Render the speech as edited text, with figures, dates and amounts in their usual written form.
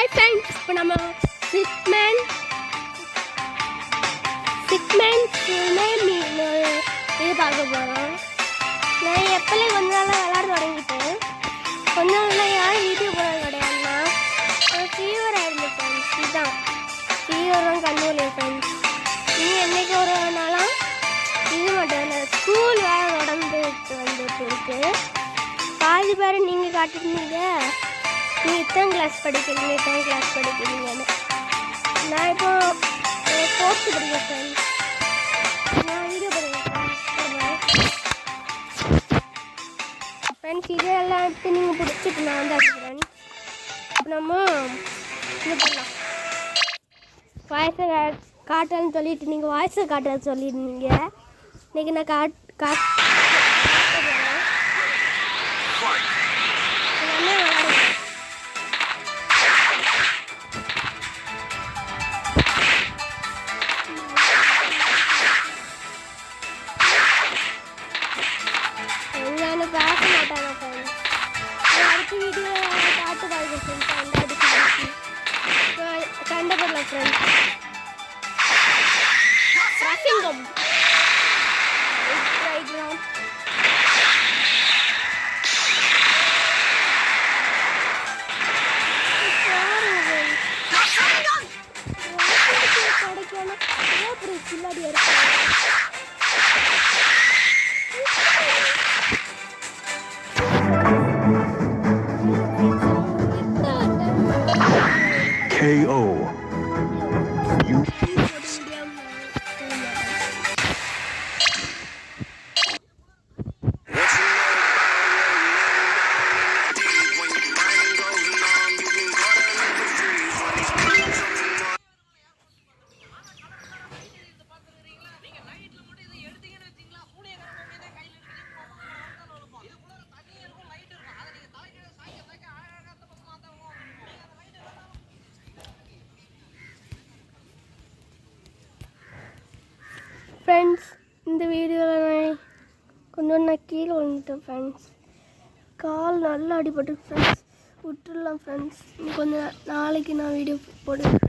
Hi friends, இப்போ நம்ம sick man இது பார்க்க போகிறோம். நான் எப்போலே கொஞ்ச நாளாக விளாட தொடங்கிட்டேன். கொஞ்ச நாளாக யாரும் வீட்டுக்கு போகிறது கிடையாதுன்னா ஃபீவராக இருந்தேன் ஃப்ரெண்ட்ஸ். இதுதான் ஃபீவரும் கண்ணூலி ஃப்ரெண்ட்ஸ். நீங்கள் என்றைக்கு ஒரு நாளாக இது மட்டும் இல்லை, ஸ்கூல் வேறு வந்துட்டு இருக்கு. பாதி பேர் நீங்கள் காட்டிருந்தீங்க நீ இத்தனை கிளாஸ் படிக்கிறீங்கன்னு. நான் இப்போ 4th படிக்கிறேன் ஃப்ரெண்ட்ஸ். நான் வீடியோ படிக்கிறேன் ஃப்ரெண்ட்ஸ். இதெல்லாம் எடுத்து நீங்கள் பிடிச்சிட்டு நான் வந்து ஃப்ரெண்ட்ஸ். இப்போ நம்ம இது பண்ணலாம். வாய்ஸை காட்டன்னு சொல்லிட்டு நீங்கள் வாய்ஸை காட்டுறது சொல்லியிருந்தீங்க. இன்றைக்கி நான் பேச மாட்டாங்க ஃப்ரெண்ட்ஸ். அடுத்த வீடியோ காட்டு பாருங்க ஃப்ரெண்ட்ஸ். கண்டபடலாம் ஃப்ரெண்ட்ஸ். ரசிங்கம் கிடைக்கணும் அப்புறம் பின்னாடி KO. You. ஃப்ரெண்ட்ஸ், இந்த வீடியோவில் நான் கீழே வந்துட்டேன் ஃப்ரெண்ட்ஸ். கால் நல்லா அடிபட்டு ஃப்ரெண்ட்ஸ். விட்டுடலாம் ஃப்ரெண்ட்ஸ். கொஞ்சம் நாளைக்கு நான் வீடியோ போடுவேன்.